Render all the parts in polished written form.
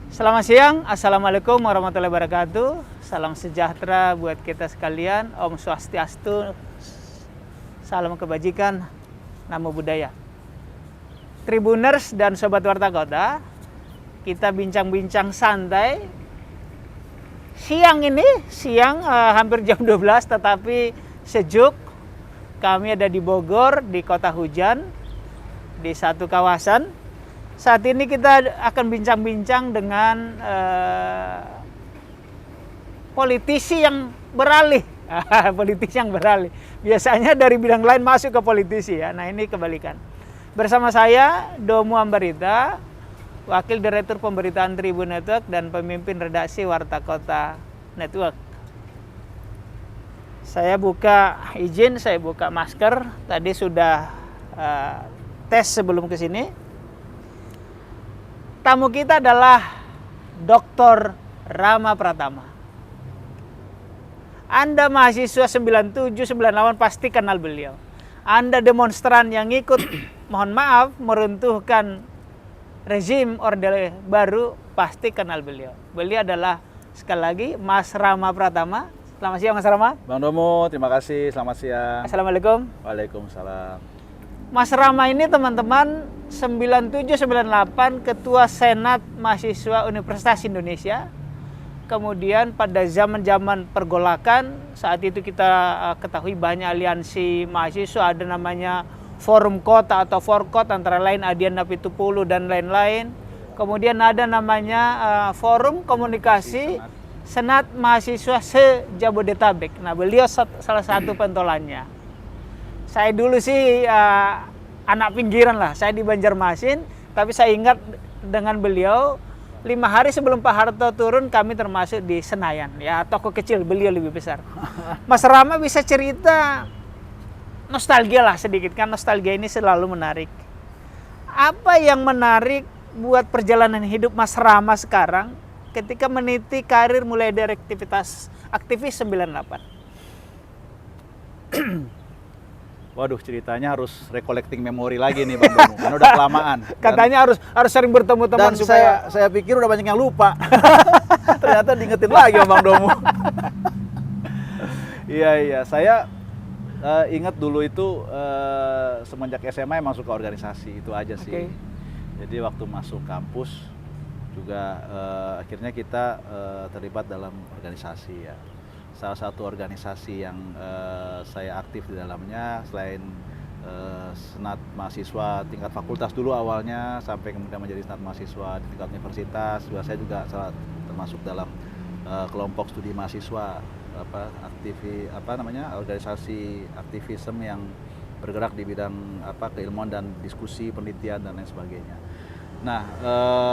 Selamat siang, Assalamualaikum warahmatullahi wabarakatuh. Salam sejahtera buat kita sekalian. Om Swastiastu, salam kebajikan, namo buddhaya. Tribuners dan Sobat Warta Kota, kita bincang-bincang santai. Siang ini, hampir jam 12 tetapi sejuk. Kami ada di Bogor, di kota hujan, di satu kawasan. Saat ini kita akan bincang-bincang dengan politisi yang beralih. Politisi yang beralih. Biasanya dari bidang lain masuk ke politisi ya. Nah ini kebalikan. Bersama saya Domo Ambarita, Wakil Direktur Pemberitaan Tribun Network dan pemimpin redaksi Warta Kota Network. Saya buka masker. Tadi sudah tes sebelum ke sini. Tamu kita adalah Dr. Rama Pratama. Anda mahasiswa 97-98 pasti kenal beliau. Anda demonstran yang ikut, mohon maaf, meruntuhkan rezim Orde Baru, pasti kenal beliau. Beliau adalah, sekali lagi, Mas Rama Pratama. Selamat siang, Mas Rama. Bang Domo, terima kasih. Selamat siang. Assalamualaikum. Waalaikumsalam. Mas Rama ini teman-teman 97-98 Ketua Senat Mahasiswa Universitas Indonesia. Kemudian pada zaman-zaman pergolakan, saat itu kita ketahui banyak aliansi mahasiswa, ada namanya Forum Kota atau Forkot, antara lain Adian Napitupulu dan lain-lain. Kemudian ada namanya Forum Komunikasi Senat Mahasiswa se-Jabodetabek. Nah, beliau salah satu pentolannya. Saya dulu sih anak pinggiran lah, saya di Banjarmasin, tapi saya ingat dengan beliau 5 hari sebelum Pak Harto turun kami termasuk di Senayan, ya toko kecil, beliau lebih besar. Mas Rama bisa cerita nostalgia lah sedikit, kan nostalgia ini selalu menarik. Apa yang menarik buat perjalanan hidup Mas Rama sekarang ketika meniti karir mulai dari aktivis 98? Waduh, ceritanya harus recollecting memori lagi nih Bang Domo, kan udah kelamaan. Katanya harus sering bertemu teman dan supaya saya pikir udah banyak yang lupa. Ternyata diingetin lagi sama Bang Domo. Iya, saya ingat dulu itu semenjak SMA emang suka organisasi, itu aja sih. Okay. Jadi waktu masuk kampus juga akhirnya kita terlibat dalam organisasi ya. Salah satu organisasi yang saya aktif di dalamnya selain senat mahasiswa tingkat fakultas dulu awalnya sampai kemudian menjadi senat mahasiswa di tingkat universitas, juga saya juga termasuk dalam kelompok studi mahasiswa organisasi aktivisme yang bergerak di bidang keilmuan dan diskusi penelitian dan lain sebagainya. Nah,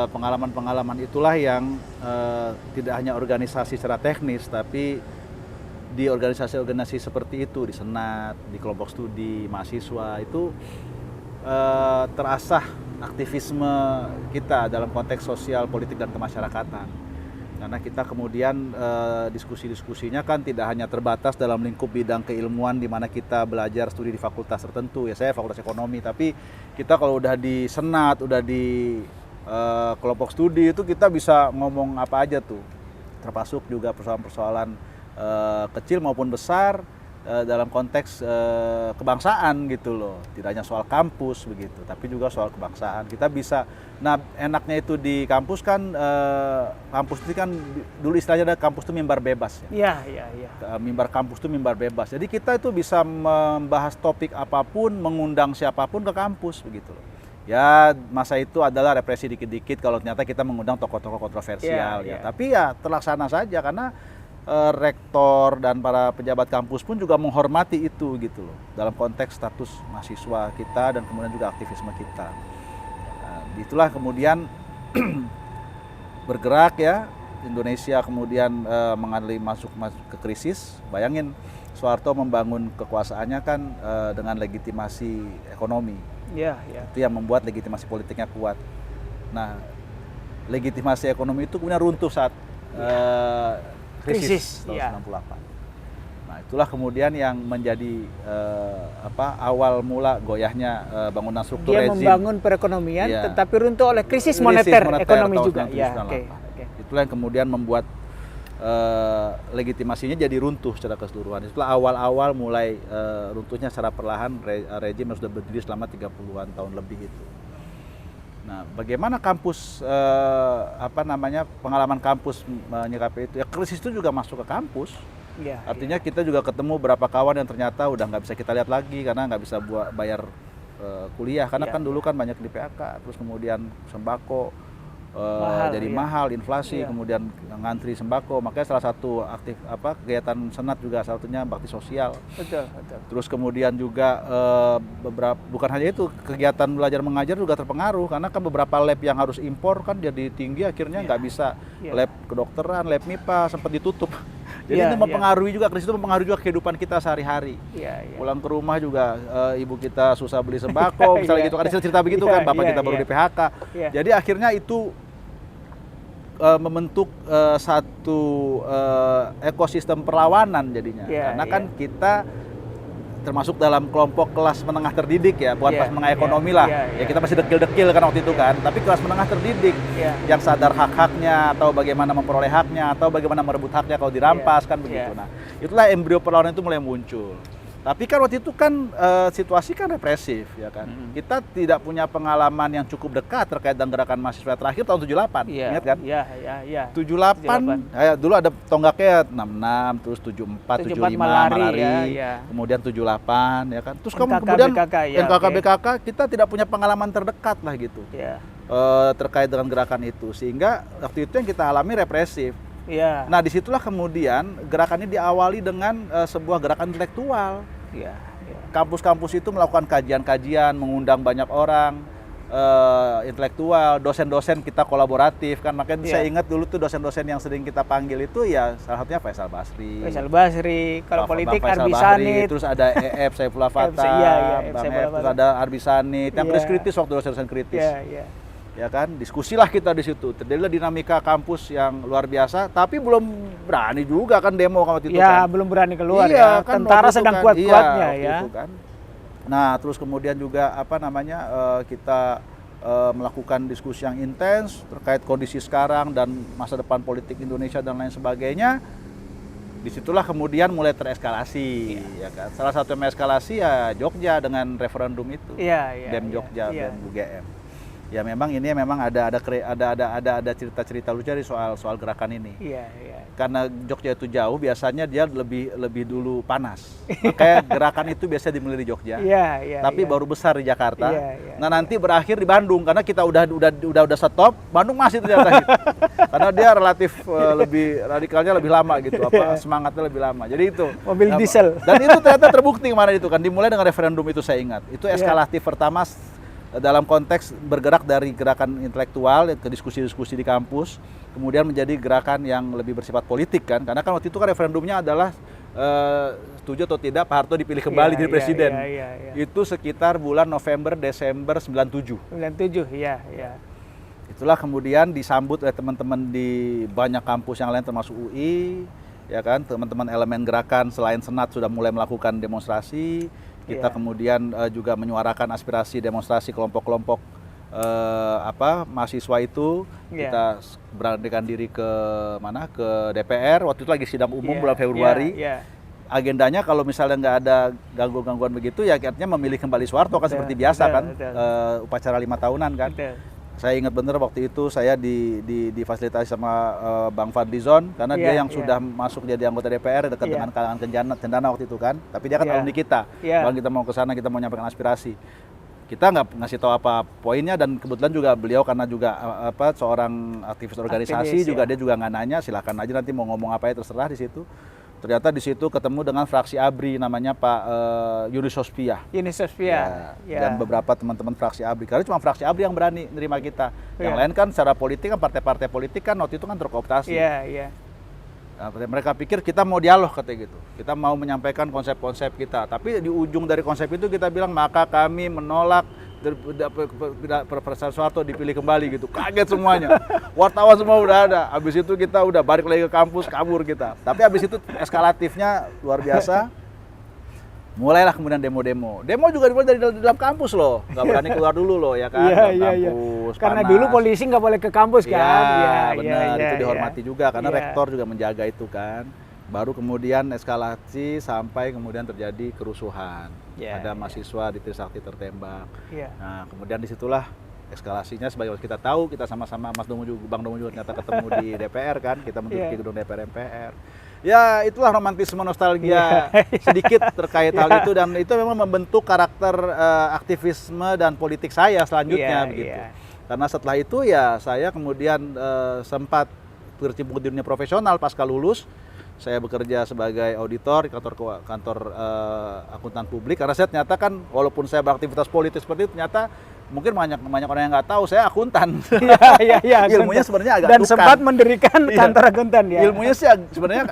pengalaman-pengalaman itulah yang tidak hanya organisasi secara teknis, tapi di organisasi-organisasi seperti itu, di senat, di kelompok studi mahasiswa itu terasah aktivisme kita dalam konteks sosial, politik dan kemasyarakatan. Karena kita kemudian diskusi-diskusinya kan tidak hanya terbatas dalam lingkup bidang keilmuan di mana kita belajar studi di fakultas tertentu. Ya saya fakultas ekonomi, tapi kita kalau udah di senat, udah di kelompok studi itu kita bisa ngomong apa aja tuh. Termasuk juga persoalan-persoalan kecil maupun besar dalam konteks kebangsaan gitu loh. Tidak hanya soal kampus begitu, tapi juga soal kebangsaan. Kita bisa, nah enaknya itu di kampus kan, kampus itu kan dulu istilahnya ada kampus itu mimbar bebas ya. Iya. Mimbar kampus itu mimbar bebas. Jadi kita itu bisa membahas topik apapun, mengundang siapapun ke kampus begitu loh. Ya masa itu adalah represi dikit-dikit kalau ternyata kita mengundang tokoh-tokoh kontroversial ya. Tapi ya terlaksana saja karena rektor dan para pejabat kampus pun juga menghormati itu gitu loh dalam konteks status mahasiswa kita dan kemudian juga aktivisme kita. Nah, itulah kemudian bergerak ya Indonesia kemudian mengalami masuk ke krisis. Bayangin Soeharto membangun kekuasaannya kan dengan legitimasi ekonomi. Iya. Itu yang membuat legitimasi politiknya kuat. Nah, legitimasi ekonomi itu kemudian runtuh saat krisis tahun 98. Nah, itulah kemudian yang menjadi awal mula goyahnya bangunan struktur Dia rezim. membangun perekonomian, tetapi runtuh oleh krisis moneter ekonomi juga. Ya, itulah yang kemudian membuat legitimasinya jadi runtuh secara keseluruhan. Itulah awal-awal mulai runtuhnya secara perlahan rejim yang sudah berdiri selama 30-an tahun lebih itu. Nah, bagaimana kampus pengalaman kampus menyikapi itu? Ya krisis itu juga masuk ke kampus. Ya, Artinya kita juga ketemu beberapa kawan yang ternyata udah nggak bisa kita lihat lagi karena nggak bisa bayar kuliah karena kan dulu kan banyak di PHK, terus kemudian sembako jadi mahal, inflasi, kemudian ngantri sembako. Makanya salah satu kegiatan Senat juga salah satunya bakti sosial. Betul, betul. Terus kemudian juga bukan hanya itu, kegiatan belajar mengajar juga terpengaruh karena kan beberapa lab yang harus impor kan jadi tinggi, akhirnya nggak bisa lab kedokteran, lab MIPA sempat ditutup. Jadi itu mempengaruhi juga, krisis itu mempengaruhi juga kehidupan kita sehari-hari. Pulang ke rumah juga ibu kita susah beli sembako, misalnya gitu kan, cerita begitu kan, bapak kita baru di PHK. Jadi akhirnya itu membentuk satu ekosistem perlawanan jadinya. Karena kan kita termasuk dalam kelompok kelas menengah terdidik ya, bukan kelas menengah ekonomi lah. Ya kita masih dekil-dekil kan waktu itu kan, tapi kelas menengah terdidik yang sadar hak-haknya atau bagaimana memperoleh haknya atau bagaimana merebut haknya kalau dirampas kan begitu. Nah, itulah embrio perlawanan itu mulai muncul. Tapi kan waktu itu kan situasi kan represif ya kan. Kita tidak punya pengalaman yang cukup dekat terkait dengan gerakan mahasiswa terakhir tahun 78. Ingat kan? Iya. 78. Ya, dulu ada tonggaknya 66, terus 74, 75 malari. Kemudian 78 ya kan. Terus kemudian NKK-BKK kita tidak punya pengalaman terdekat lah gitu. Terkait dengan gerakan itu, sehingga waktu itu yang kita alami represif. Nah disitulah kemudian gerakan ini diawali dengan sebuah gerakan intelektual. Kampus-kampus itu melakukan kajian-kajian, mengundang banyak orang intelektual, dosen-dosen kita kolaboratif kan. Makanya saya ingat dulu tuh dosen-dosen yang sering kita panggil itu ya salah satunya Faisal Basri, kalau politik Arbi Sanit, terus ada EF Saifullah Fatah, terus ada Arbi Sanit yang kritis waktu dosen-dosen kritis. Ya kan, diskusilah kita di situ. Terjadilah dinamika kampus yang luar biasa, tapi belum berani juga kan demo waktu itu kan. Belum berani keluar kan, tentara sedang kuat-kuatnya itu kan. Nah, terus kemudian juga kita melakukan diskusi yang intens terkait kondisi sekarang dan masa depan politik Indonesia dan lain sebagainya. Disitulah kemudian mulai tereskalasi, ya kan. Salah satu yang eskalasi ya Jogja dengan referendum itu, BEM Jogja, BEM UGM. Ya memang ini ada cerita-cerita lucu dari soal gerakan ini. Karena Jogja itu jauh, biasanya dia lebih dulu panas. Makanya gerakan itu biasa dimulai di Jogja. Tapi baru besar di Jakarta. Nah, nanti berakhir di Bandung karena kita udah stop, Bandung masih ternyata. Karena dia relatif lebih radikalnya lebih lama gitu, semangatnya lebih lama. Jadi itu mobil diesel. Dan itu ternyata terbukti kemarin itu kan, dimulai dengan referendum itu saya ingat. Itu eskalatif pertama dalam konteks bergerak dari gerakan intelektual ke diskusi-diskusi di kampus, kemudian menjadi gerakan yang lebih bersifat politik kan, karena kan waktu itu kan referendumnya adalah setuju atau tidak Pak Harto dipilih kembali jadi presiden. Itu sekitar bulan November Desember 97. Itulah kemudian disambut oleh teman-teman di banyak kampus yang lain termasuk UI, ya kan, teman-teman elemen gerakan selain Senat sudah mulai melakukan demonstrasi. Kita kemudian juga menyuarakan aspirasi demonstrasi kelompok-kelompok mahasiswa itu. Kita beranikan diri ke DPR. Waktu itu lagi sidang umum bulan Februari. Agendanya kalau misalnya nggak ada gangguan-gangguan begitu ya artinya memilih kembali Soeharto kan seperti biasa kan. Upacara 5 tahunan kan. Saya ingat bener waktu itu saya difasilitasi sama Bang Fadlizon karena dia yang sudah masuk jadi anggota DPR dekat dengan kalangan Cendana waktu itu kan. Tapi dia kan alumni kita. Bang, kita mau ke sana, kita mau menyampaikan aspirasi. Kita nggak ngasih tahu apa poinnya dan kebetulan juga beliau karena juga seorang aktivis organisasi juga dia juga nggak nanya, silakan aja nanti mau ngomong apa ya terserah di situ. Ternyata di situ ketemu dengan fraksi ABRI namanya Pak Yuni Sospia. Dan beberapa teman-teman fraksi ABRI. Karena cuma fraksi ABRI yang berani menerima kita. Yang lain kan secara politik kan partai-partai politik kan waktu itu kan terkooptasi. Nah, mereka pikir kita mau dialog katanya gitu. Kita mau menyampaikan konsep-konsep kita. Tapi di ujung dari konsep itu kita bilang maka kami menolak Presiden Soeharto dipilih kembali gitu. Kaget semuanya. Wartawan semua udah ada. Habis itu kita udah balik lagi ke kampus, kabur kita. Tapi habis itu eskalatifnya luar biasa. mulailah kemudian demo-demo. Demo juga dimulai dari dalam kampus loh, nggak berani keluar dulu loh ya kan, dalam kampus. Karena panas. dulu polisi nggak boleh ke kampus kan. Iya, benar, itu dihormati juga karena Iya. rektor juga menjaga itu kan. Baru kemudian eskalasi sampai kemudian terjadi kerusuhan. Iya, Ada iya. mahasiswa di Trisakti tertembak. Iya. Nah, kemudian disitulah eskalasinya sebagai kita tahu, kita sama-sama Mas Domo juga, Bang Domo juga ternyata ketemu di DPR kan, kita menduduki Iya. gedung DPR MPR. Ya, itulah romantisme nostalgia sedikit terkait hal itu, dan itu memang membentuk karakter aktivisme dan politik saya selanjutnya Iya, begitu. iya. Karena setelah itu ya saya kemudian sempat berkecimpung di dunia profesional pasca lulus. Saya bekerja sebagai auditor di kantor akuntan publik, karena saya ternyata kan walaupun saya beraktivitas politik seperti itu, ternyata mungkin banyak orang yang nggak tahu saya akuntan. Iya. Ilmunya sebenarnya agak dan tukang. sempat mendirikan Iya. kantor akuntan ya. Ilmunya sih sebenarnya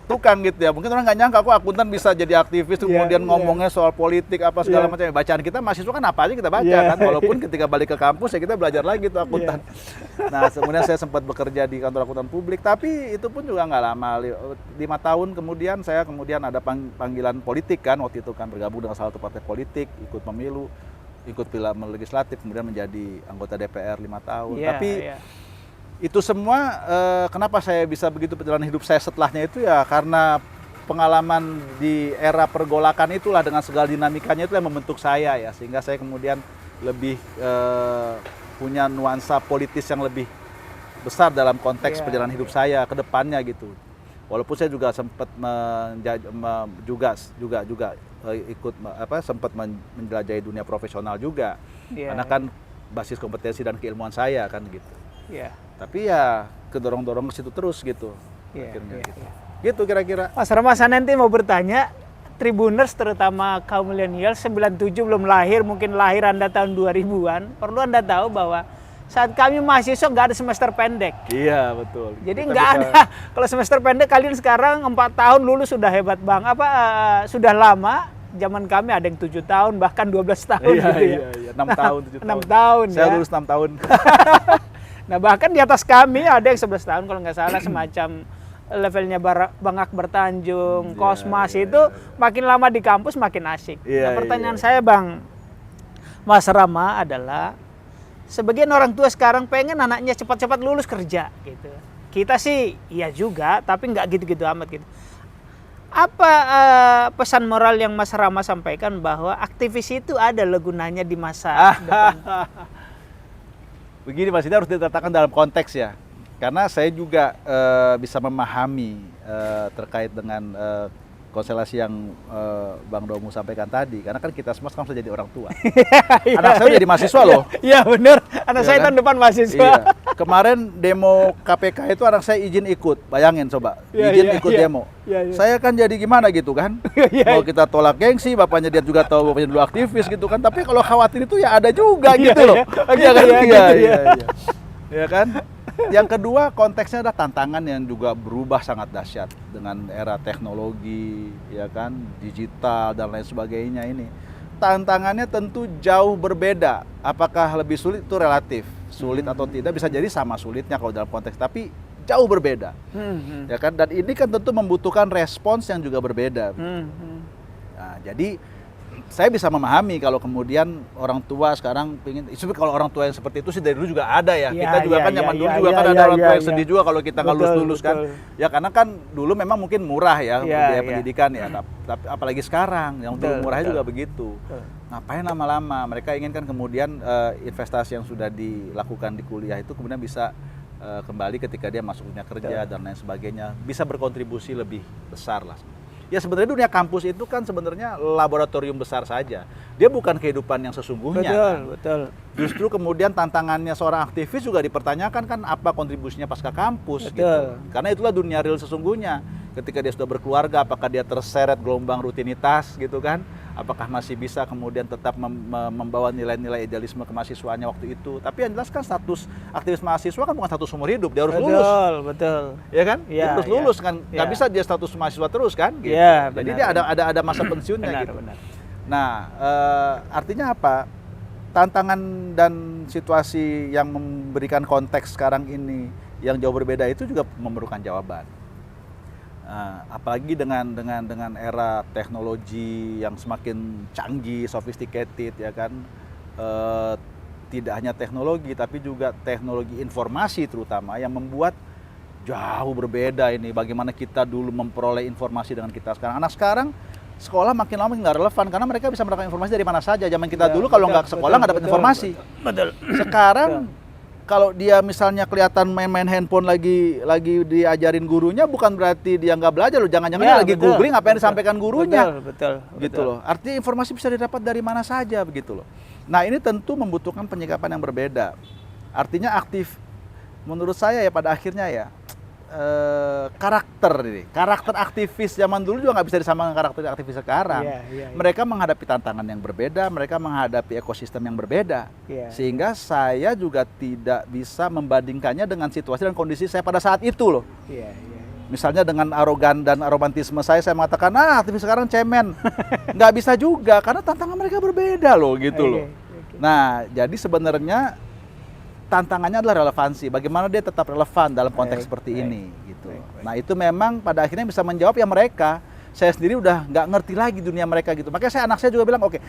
tukang gitu ya. Mungkin orang nggak nyangka kok akuntan bisa jadi aktivis, kemudian ngomongnya soal politik apa segala macam. Bacaan kita mahasiswa kan apa aja kita baca kan. Walaupun ketika balik ke kampus ya kita belajar lagi tuh akuntan. Nah, kemudian saya sempat bekerja di kantor akuntan publik, tapi itu pun juga nggak lama. 5 tahun kemudian saya ada panggilan politik kan, waktu itu kan bergabung dengan salah satu partai politik, ikut pemilu, ikut pilihan legislatif, kemudian menjadi anggota DPR 5 tahun. Tapi itu semua kenapa saya bisa begitu perjalanan hidup saya setelahnya itu ya karena pengalaman di era pergolakan itulah dengan segala dinamikanya itu yang membentuk saya ya, sehingga saya kemudian lebih punya nuansa politis yang lebih besar dalam konteks perjalanan hidup saya ke depannya gitu. Walaupun saya juga sempat ikut sempat menjelajahi dunia profesional juga, karena kan basis kompetensi dan keilmuan saya kan gitu. Tapi ya kedorong-dorong ke situ terus gitu. Akhirnya gitu. Gitu kira-kira. Mas Rama, saya nanti mau bertanya, Tribuners terutama kaum milenial 97 belum lahir, mungkin lahir Anda tahun 2000-an. Perlu Anda tahu bahwa saat kami mahasiswa nggak ada semester pendek. Iya, betul. Jadi nggak ada. Kalau semester pendek kalian sekarang 4 tahun lulus sudah hebat bang. Sudah lama. Zaman kami ada yang 7 tahun, bahkan 12 tahun gitu ya. Iya, 6 tahun, 7 tahun. 6 tahun Saya ya. lulus 6 tahun. Nah bahkan di atas kami ada yang 11 tahun kalau nggak salah, semacam levelnya Bang Akbar Tanjung, Kosmas itu makin lama di kampus makin asik. Nah pertanyaan saya Bang Mas Rama adalah, sebagian orang tua sekarang pengen anaknya cepat-cepat lulus kerja gitu. Kita sih iya juga, tapi nggak gitu-gitu amat gitu. Apa pesan moral yang Mas Rama sampaikan bahwa aktivis itu ada gunanya di masa depan? Begini Mas, ini harus diletakkan dalam konteks ya. Karena saya juga bisa memahami terkait dengan konstelasi yang Bang Domu sampaikan tadi, karena kan kita semua sekarang sudah jadi orang tua. Anak saya jadi mahasiswa loh. Iya benar, anak saya tahun depan mahasiswa. Iya. Kemarin demo KPK itu anak saya izin ikut, bayangin coba, izin ikut demo. Saya kan jadi gimana gitu kan, mau kita tolak gengsi, bapaknya dia juga tahu bapaknya dulu aktivis gitu kan, tapi kalau khawatir itu ya ada juga gitu loh. Iya kan? Iya kan? Yang kedua, konteksnya adalah tantangan yang juga berubah sangat dahsyat dengan era teknologi, ya kan, digital dan lain sebagainya ini. Tantangannya tentu jauh berbeda. Apakah lebih sulit itu relatif, sulit atau tidak bisa jadi sama sulitnya kalau dalam konteks, tapi jauh berbeda, ya kan. Dan ini kan tentu membutuhkan respons yang juga berbeda. Nah, jadi saya bisa memahami kalau kemudian orang tua sekarang pingin, kalau orang tua yang seperti itu sih dari dulu juga ada ya. Kita juga kan zaman dulu juga kan ada orang tua yang sedih juga kalau kita nggak lulus kan. Ya karena kan dulu memang mungkin murah ya biaya pendidikan ya. Tapi apalagi sekarang yang dulu murahnya juga begitu. Ngapain lama-lama? Mereka inginkan kemudian investasi yang sudah dilakukan di kuliah itu kemudian bisa kembali ketika dia masuk dunia kerja dan lain sebagainya, bisa berkontribusi lebih besar lah. Ya sebenarnya dunia kampus itu kan sebenarnya laboratorium besar saja. Dia bukan kehidupan yang sesungguhnya. Betul. Justru kemudian tantangannya seorang aktivis juga dipertanyakan kan apa kontribusinya pasca kampus gitu. Karena itulah dunia real sesungguhnya. Ketika dia sudah berkeluarga, apakah dia terseret gelombang rutinitas gitu kan? Apakah masih bisa kemudian tetap membawa nilai-nilai idealisme kemahasiswaannya waktu itu? Tapi yang jelas kan status aktivis mahasiswa kan bukan status umur hidup, dia harus lulus. Betul. Ya kan? Dia harus lulus kan, nggak bisa dia status mahasiswa terus kan? Gitu. Jadi dia ada masa pensiunnya gitu. Nah, artinya apa? Tantangan dan situasi yang memberikan konteks sekarang ini yang jauh berbeda itu juga memerlukan jawaban. Apalagi dengan era teknologi yang semakin canggih, sophisticated ya kan. Tidak hanya teknologi tapi juga teknologi informasi terutama yang membuat jauh berbeda ini bagaimana kita dulu memperoleh informasi dengan kita sekarang. Anak sekarang sekolah makin lama makin nggak relevan karena mereka bisa mendapatkan informasi dari mana saja. Zaman kita dulu kalau nggak ke sekolah nggak dapat informasi. Betul. Sekarang kalau dia misalnya kelihatan main-main handphone lagi diajarin gurunya, bukan berarti dia nggak belajar loh. Jangan-jangan dia lagi googling apa yang disampaikan gurunya. Betul. Gitu loh. Artinya informasi bisa didapat dari mana saja begitu loh. Nah ini tentu membutuhkan penyikapan yang berbeda. Artinya menurut saya ya pada akhirnya ya karakter aktivis zaman dulu juga nggak bisa disamakan karakter aktivis sekarang. Mereka menghadapi tantangan yang berbeda, mereka menghadapi ekosistem yang berbeda, sehingga saya juga tidak bisa membandingkannya dengan situasi dan kondisi saya pada saat itu loh. Misalnya dengan arogan dan aromantisme saya mengatakan aktivis sekarang cemen, nggak bisa juga karena tantangan mereka berbeda loh gitu loh. Nah jadi sebenarnya tantangannya adalah relevansi, bagaimana dia tetap relevan dalam konteks seperti ini gitu. Nah itu memang pada akhirnya bisa menjawab ya mereka. Saya sendiri udah nggak ngerti lagi dunia mereka gitu. Makanya anak saya juga bilang oke,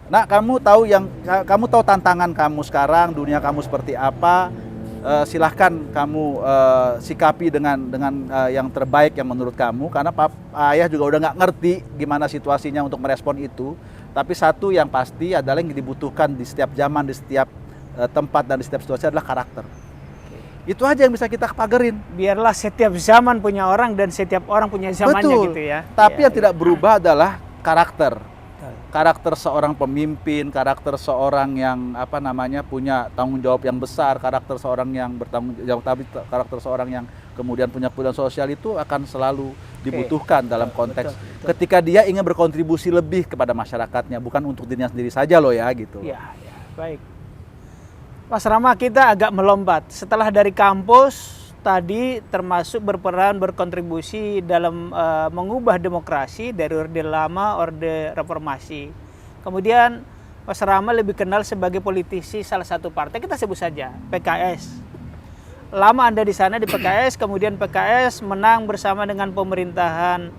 nah kamu tahu tantangan kamu sekarang, dunia kamu seperti apa, silahkan kamu sikapi dengan yang terbaik yang menurut kamu. Karena ayah juga udah nggak ngerti gimana situasinya untuk merespon itu. Tapi satu yang pasti adalah yang dibutuhkan di setiap zaman, di setiap tempat dan di setiap situasi adalah karakter. Itu aja yang bisa kita pagerin. Biarlah setiap zaman punya orang dan setiap orang punya zamannya. Betul. Gitu ya. Tapi yang tidak berubah adalah karakter. Karakter seorang pemimpin, karakter seorang yang punya tanggung jawab yang besar, karakter seorang yang bertanggung jawab, tapi karakter seorang yang kemudian punya kepedulian sosial itu akan selalu dibutuhkan dalam konteks ketika dia ingin berkontribusi lebih kepada masyarakatnya, bukan untuk dirinya sendiri saja loh ya gitu. Ya, baik. Mas Rama, kita agak melompat. Setelah dari kampus tadi termasuk berkontribusi dalam mengubah demokrasi dari orde lama, orde reformasi. Kemudian Mas Rama lebih kenal sebagai politisi salah satu partai, kita sebut saja PKS. Lama Anda di sana di PKS, kemudian PKS menang bersama dengan pemerintahan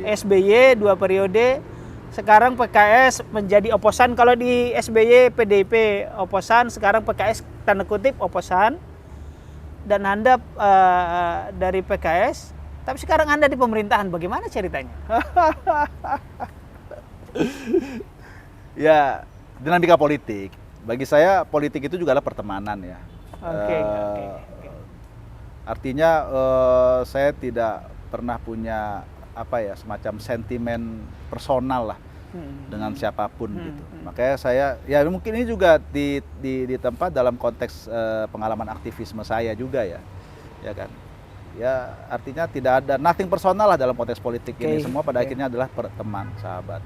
SBY 2 periode. Sekarang PKS menjadi oposan. Kalau di SBY PDIP oposan, sekarang PKS tanda kutip oposan. Dan Anda dari PKS, tapi sekarang Anda di pemerintahan. Bagaimana ceritanya? Ya, dinamika politik. Bagi saya politik itu juga adalah pertemanan ya. Artinya saya tidak pernah punya semacam sentimen personal lah dengan siapapun gitu. Makanya saya ya mungkin ini juga di tempat dalam konteks pengalaman aktivisme saya juga ya kan. Ya artinya tidak ada nothing personal lah dalam konteks politik ini, semua pada akhirnya adalah teman, sahabat.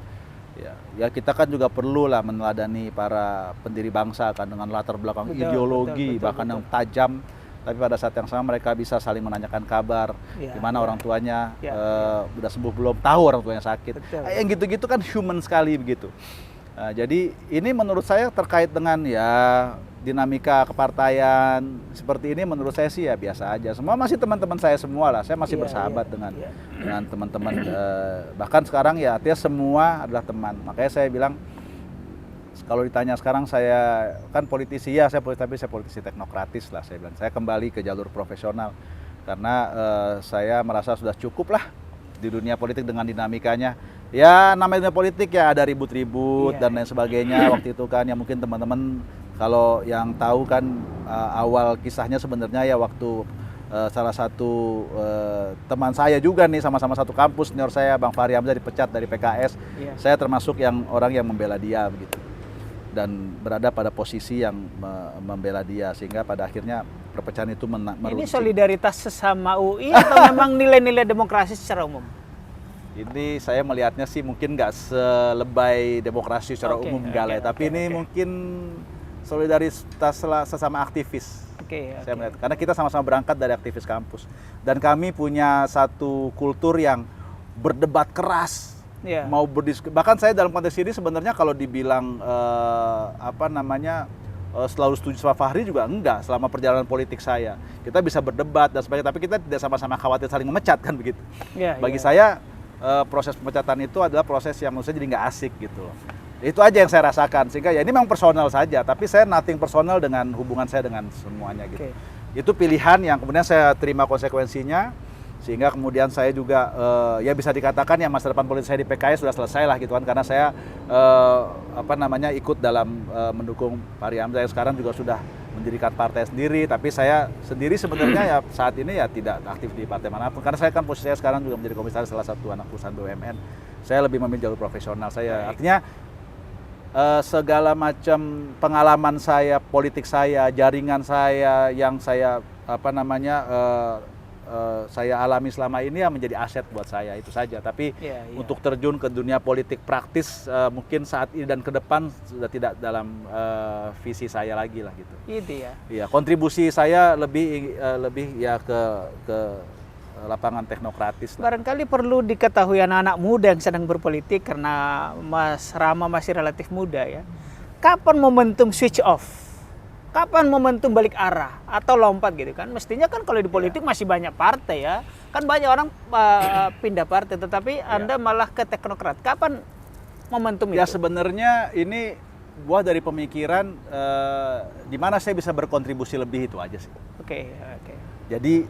Ya kita kan juga perlu lah meneladani para pendiri bangsa kan dengan latar belakang ideologi bahkan yang tajam. Tapi pada saat yang sama mereka bisa saling menanyakan kabar, gimana orang tuanya, udah sembuh belum, tahu orang tuanya sakit. Yang gitu-gitu kan human sekali begitu. Jadi ini menurut saya terkait dengan ya dinamika kepartaian seperti ini menurut saya sih ya biasa aja. Semua masih teman-teman saya semua lah, saya masih bersahabat dengan teman-teman. Bahkan sekarang ya artinya semua adalah teman. Makanya saya bilang, kalau ditanya sekarang saya kan politisi ya, tapi saya politisi teknokratis lah saya bilang. Saya kembali ke jalur profesional karena saya merasa sudah cukup lah di dunia politik dengan dinamikanya. Ya namanya dunia politik ya ada ribut-ribut dan lain sebagainya. Waktu itu kan ya mungkin teman-teman kalau yang tahu kan awal kisahnya sebenarnya ya waktu salah satu teman saya juga nih sama-sama satu kampus, senior saya Bang Fahri Hamzah dipecat dari PKS. Saya termasuk orang yang membela dia begitu. Dan berada pada posisi yang membela dia sehingga pada akhirnya perpecahan itu meruncing. Ini solidaritas sesama UI atau memang nilai-nilai demokrasi secara umum? Ini saya melihatnya sih mungkin nggak selebay demokrasi secara umum enggak lah, tapi ini mungkin solidaritas sesama aktivis. Saya melihat karena kita sama-sama berangkat dari aktivis kampus dan kami punya satu kultur yang berdebat keras. Mau berdiskusi, bahkan saya dalam konteks ini sebenarnya kalau dibilang selalu setuju sama Fahri juga enggak selama perjalanan politik saya. Kita bisa berdebat dan sebagainya, tapi kita tidak sama-sama khawatir saling memecat kan begitu. Bagi saya proses pemecatan itu adalah proses yang menurut saya jadi nggak asik gitu loh. Itu aja yang saya rasakan, sehingga ya ini memang personal saja, tapi saya nothing personal dengan hubungan saya dengan semuanya gitu. Itu pilihan yang kemudian saya terima konsekuensinya, sehingga kemudian saya juga ya bisa dikatakan ya masa depan politik saya di PKS sudah selesai lah gitu kan, karena saya ikut dalam mendukung Fahri Hamzah yang sekarang juga sudah mendirikan partai sendiri, tapi saya sendiri sebenarnya ya saat ini ya tidak aktif di partai manapun, karena saya kan posisi saya sekarang juga menjadi komisaris salah satu anak perusahaan BUMN. Saya lebih memilih jalur profesional saya. Artinya segala macam pengalaman saya, politik saya, jaringan saya yang saya saya alami selama ini ya menjadi aset buat saya, itu saja. Tapi untuk terjun ke dunia politik praktis mungkin saat ini dan ke depan sudah tidak dalam visi saya lagi lah gitu. Itu ya. Iya, kontribusi saya lebih ya ke lapangan teknokratis. Barangkali perlu diketahui anak-anak muda yang sedang berpolitik, karena Mas Rama masih relatif muda ya. Kapan momentum switch off? Kapan momentum balik arah atau lompat gitu kan? Mestinya kan kalau di politik masih banyak partai ya. Kan banyak orang pindah partai, tetapi Anda malah ke teknokrat. Kapan momentum itu? Ya sebenarnya ini buah dari pemikiran di mana saya bisa berkontribusi lebih, itu aja sih. Oke. Jadi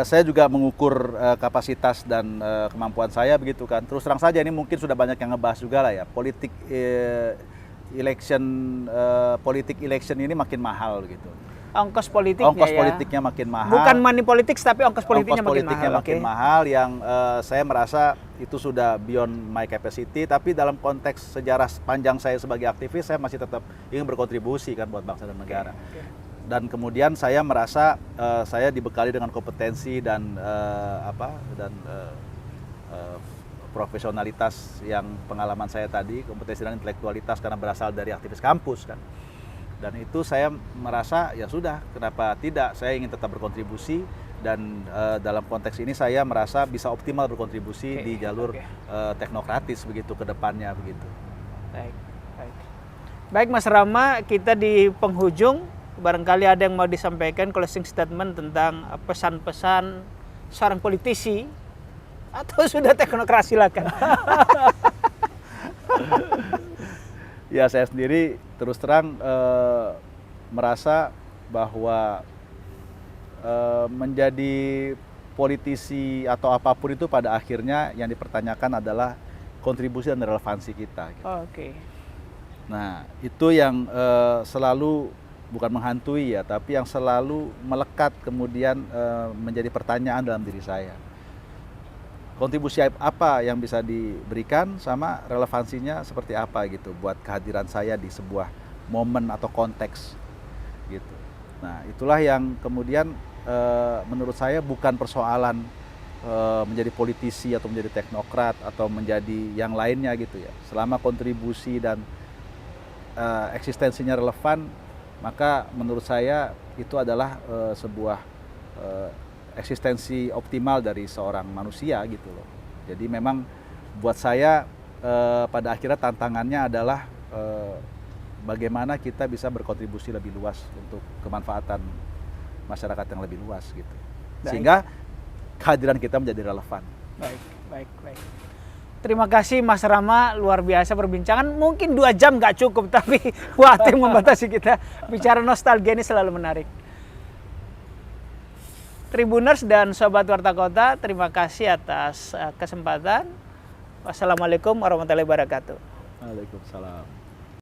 saya juga mengukur kapasitas dan kemampuan saya begitu kan. Terus terang saja ini mungkin sudah banyak yang ngebahas juga lah ya. Politik election ini makin mahal gitu. Ongkos politiknya makin mahal. Bukan money politics, tapi ongkos politiknya makin mahal. Yang saya merasa itu sudah beyond my capacity. Tapi dalam konteks sejarah panjang saya sebagai aktivis, saya masih tetap ingin berkontribusi kan buat bangsa dan negara. Dan kemudian saya merasa saya dibekali dengan kompetensi dan profesionalitas yang pengalaman saya tadi, kompetensi dan intelektualitas karena berasal dari aktivis kampus kan. Dan itu saya merasa ya sudah, kenapa tidak, saya ingin tetap berkontribusi, dan dalam konteks ini saya merasa bisa optimal berkontribusi di jalur teknokratis begitu ke depannya begitu. Baik Mas Rama, kita di penghujung, barangkali ada yang mau disampaikan closing statement tentang pesan-pesan seorang politisi atau sudah teknokrasi lah kan? Ya saya sendiri terus terang merasa bahwa menjadi politisi atau apapun itu pada akhirnya yang dipertanyakan adalah kontribusi dan relevansi kita. Gitu. Nah itu yang selalu bukan menghantui ya, tapi yang selalu melekat kemudian menjadi pertanyaan dalam diri saya. Kontribusi apa yang bisa diberikan sama relevansinya seperti apa gitu buat kehadiran saya di sebuah momen atau konteks gitu. Nah itulah yang kemudian menurut saya bukan persoalan menjadi politisi atau menjadi teknokrat atau menjadi yang lainnya gitu ya. Selama kontribusi dan eksistensinya relevan, maka menurut saya itu adalah sebuah eksistensi optimal dari seorang manusia gitu loh. Jadi memang buat saya pada akhirnya tantangannya adalah bagaimana kita bisa berkontribusi lebih luas untuk kemanfaatan masyarakat yang lebih luas gitu. Sehingga kehadiran kita menjadi relevan. Baik. Terima kasih Mas Rama, luar biasa perbincangan. Mungkin 2 jam nggak cukup, tapi waktu yang membatasi kita. Bicara nostalgia ini selalu menarik. Tribuners dan Sobat Warta Kota, terima kasih atas kesempatan. Wassalamualaikum warahmatullahi wabarakatuh. Waalaikumsalam.